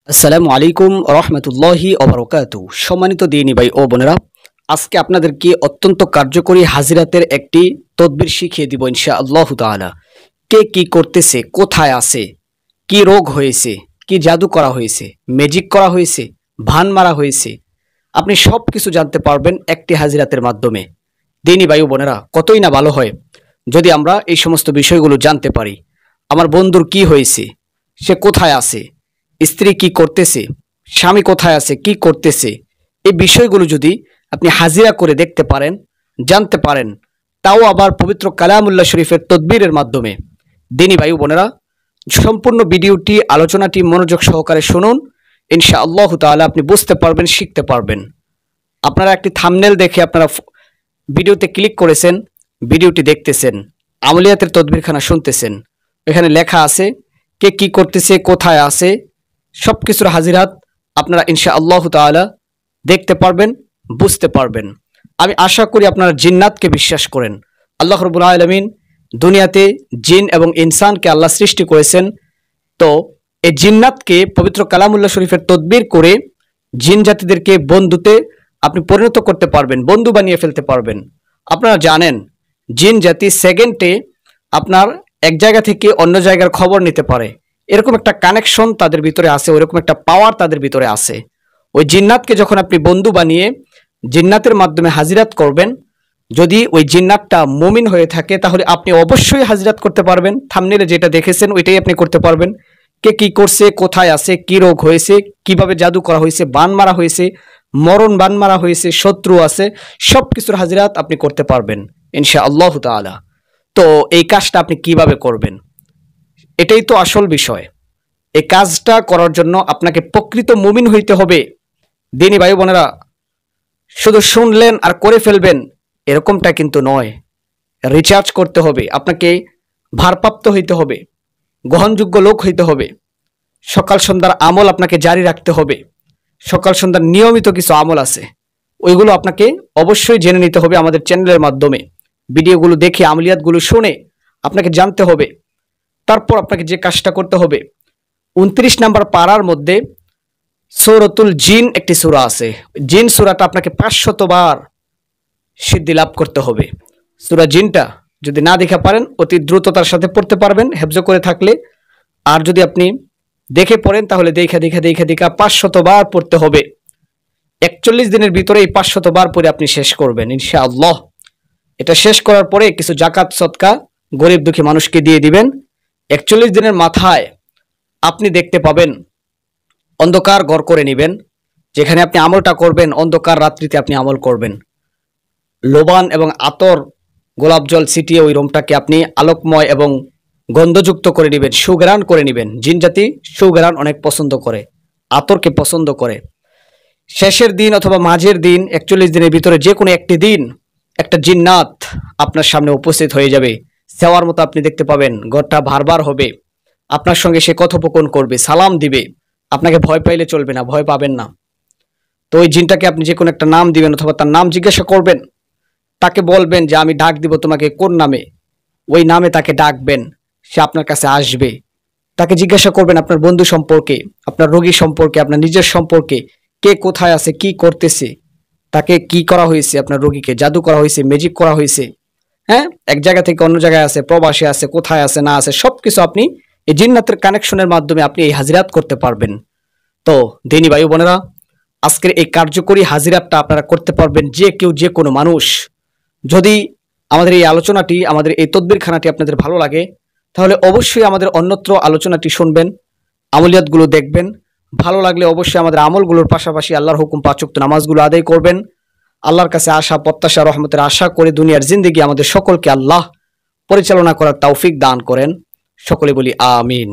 আসসালামু আলাইকুম রহমতুল্লাহি ওবারাকাতু। সম্মানিত দিনী ভাই ও বোনেরা, আজকে আপনাদেরকে অত্যন্ত কার্যকরী হাজিরাতের একটি তদবির শিখিয়ে দিব ইনশাআল্লাহ তাআলা। কে কি করতেছে, কোথায় আছে, কি রোগ হয়েছে, কি জাদু করা হয়েছে, ম্যাজিক করা হয়েছে, ভান মারা হয়েছে, আপনি সব কিছু জানতে পারবেন একটি হাজিরাতের মাধ্যমে। দিনী ভাই ও বোনেরা, কতই না ভালো হয় যদি আমরা এই সমস্ত বিষয়গুলো জানতে পারি। আমার বন্ধুর কি হয়েছে, সে কোথায় আছে, স্ত্রী কি করতেছে, স্বামী কোথায় আছে, কি করতেছে, এই বিষয়গুলো যদি আপনি হাজিরা করে দেখতে পারেন, জানতে পারেন, তাও আবার পবিত্র কালামুল্লাহ শরীফের তদবিরের মাধ্যমে। দিনী ভাই বোনেরা, সম্পূর্ণ ভিডিওটি আলোচনাটি মনোযোগ সহকারে শুনুন। ইনশাআল্লাহ তাআলা আপনি বুঝতে পারবেন, শিখতে পারবেন। আপনারা একটি থাম্বনেল দেখে আপনারা ভিডিওতে ক্লিক করেছেন, ভিডিওটি দেখতেছেন, আমলিয়াতের তদবিরখানা শুনতেছেন। এখানে লেখা আছে কে কি করতেছে, কোথায় আছে, সব কিছুর হাজিরাত আপনারা ইনশাআল্লাহ তাআলা দেখতে পারবেন, বুঝতে পারবেন। আমি আশা করি আপনারা জিন্নাতকে বিশ্বাস করেন। আল্লাহ রাব্বুল আলামিন দুনিয়াতে জিন এবং ইনসানকে আল্লাহ সৃষ্টি করেছেন। তো এই জিন্নাতকে পবিত্র কালামুল্লাহ শরীফের তদবির করে জিন জাতিদেরকে বন্ধুতে আপনি পরিণত করতে পারবেন, বন্ধু বানিয়ে ফেলতে পারবেন। আপনারা জানেন জিন জাতি সেকেন্ডে আপনার এক জায়গা থেকে অন্য জায়গার খবর নিতে পারে। এরকম একটা কানেকশন তাদের ভিতরে আছে, ওইরকম একটা পাওয়ার তাদের ভিতরে আছে। ওই জিন্নাতকে যখন আপনি বন্ধু বানিয়ে জিন্নাতের মাধ্যমে হাজিরাত করবেন, যদি ওই জিন্নাতটা মুমিন হয়ে থাকে তাহলে আপনি অবশ্যই হাজিরাত করতে পারবেন। থাম্বনেলে যেটা দেখেছেন ওইটাই আপনি করতে পারবেন। কে কি করছে, কোথায় আছে, কি রোগ হয়েছে, কিভাবে জাদু করা হয়েছে, বান মারা হয়েছে, মরণ বান মারা হয়েছে, শত্রু আছে, সব কিছুর হাজিরাত আপনি করতে পারবেন ইনশাআল্লাহ তাআলা। তো এই কাজটা আপনি কিভাবে করবেন, এটাই তো আসল বিষয়। এই কাজটা করার জন্য আপনাকে প্রকৃত মুমিন হইতে হবে। দিনী ভাই বোনেরা, শুধু শুনলেন আর করে ফেলবেন এরকমটা কিন্তু নয়। রিচার্জ করতে হবে, আপনাকে ভারপ্রাপ্ত হইতে হবে, গ্রহণযোগ্য লোক হইতে হবে। সকাল সন্ধ্যার আমল আপনাকে জারি রাখতে হবে। সকাল সন্ধ্যার নিয়মিত কিছু আমল আছে, ওইগুলো আপনাকে অবশ্যই জেনে নিতে হবে আমাদের চ্যানেলের মাধ্যমে। ভিডিওগুলো দেখে আমলিয়াতগুলো শুনে আপনাকে জানতে হবে। তারপর আপনাকে যে কাজটা করতে হবে, 29 নাম্বার পারার মধ্যে সূরাতুল জিন একটি সূরা আছে। জিন সূরাটা আপনাকে 500 বার সিদ্ধি লাভ করতে হবে। সূরা জিনটা যদি না দেখা পারেন অতি দ্রুততার সাথে পড়তে পারবেন হেফজ করে থাকলে। আর যদি আপনি দেখে পড়েন তাহলে দেখা 500 বার পড়তে হবে। 41 দিনের ভিতরে এই 500 বার পড়ে আপনি শেষ করবেন ইনশাআল্লাহ। এটা শেষ করার পরে কিছু জাকাত সদকা গরিব দুঃখী মানুষকে দিয়ে দিবেন। 41 দিনের মাথায় আপনি দেখতে পাবেন অন্ধকার ঘর করে নেবেন। যেখানে আপনি আমলটা করবেন অন্ধকার রাত্রিতে আপনি আমল করবেন। লোবান এবং আতর গোলাপ জল ছিটিয়ে ওই রুমটাকে আপনি আলোকময় এবং গন্ধযুক্ত করে নেবেন, সুঘ্রাণ করে নেবেন। জিন জাতি সুঘ্রাণ অনেক পছন্দ করে, আতরকে পছন্দ করে। শেষের দিন অথবা মাঝের দিন 41 দিনের ভিতরে যে কোনো একটি দিন একটা জিন্নাত আপনার সামনে উপস্থিত হয়ে যাবে। সেওয়ার মতো আপনি দেখতে পাবেন, ঘরটা ভারবার হবে, আপনার সঙ্গে সে কথোপকথন করবে, সালাম দিবে। আপনাকে ভয় পাইলে চলবে না, ভয় পাবেন না। তো ওই জিনটাকে আপনি যে কোনো একটা নাম দিবেন অথবা তার নাম জিজ্ঞাসা করবেন। তাকে বলবেন যে আমি ডাক দিব তোমাকে কোন নামে, ওই নামে তাকে ডাকবেন, সে আপনার কাছে আসবে। তাকে জিজ্ঞাসা করবেন আপনার বন্ধু সম্পর্কে, আপনার রোগী সম্পর্কে, আপনার নিজের সম্পর্কে, কে কোথায় আছে, কি করতেছে, তাকে কি করা হয়েছে, আপনার রোগীকে জাদু করা হয়েছে, ম্যাজিক করা হয়েছে, হ্যাঁ, এক জায়গা থেকে অন্য জায়গায় আছে, প্রবাসে আছে, কোথায় আছে না আছে, সবকিছু আপনি এই জিন্নাতের কানেকশনের মাধ্যমে আপনি এই হাজিরাত করতে পারবেন। তো দিনী ভাই বোনেরা, আজকের এই কার্যকরী হাজিরাতটা আপনারা করতে পারবেন যে কেউ, যে কোনো মানুষ। যদি আমাদের এই আলোচনাটি, আমাদের এই তদবিরখানাটি আপনাদের ভালো লাগে তাহলে অবশ্যই আমাদের অন্যত্র আলোচনাটি শুনবেন, আমলিয়াতগুলো দেখবেন। ভালো লাগলে অবশ্যই আমাদের আমলগুলোর পাশাপাশি আল্লাহর হুকুম 5 ওয়াক্ত নামাজগুলো আদায় করবেন। আল্লাহর কাছে আশা প্রত্যাশা রহমতের আশা করে দুনিয়ার জিন্দেগি আমাদের সকলকে আল্লাহ পরিচালনা করার তৌফিক দান করেন। সকলে বলি আমিন।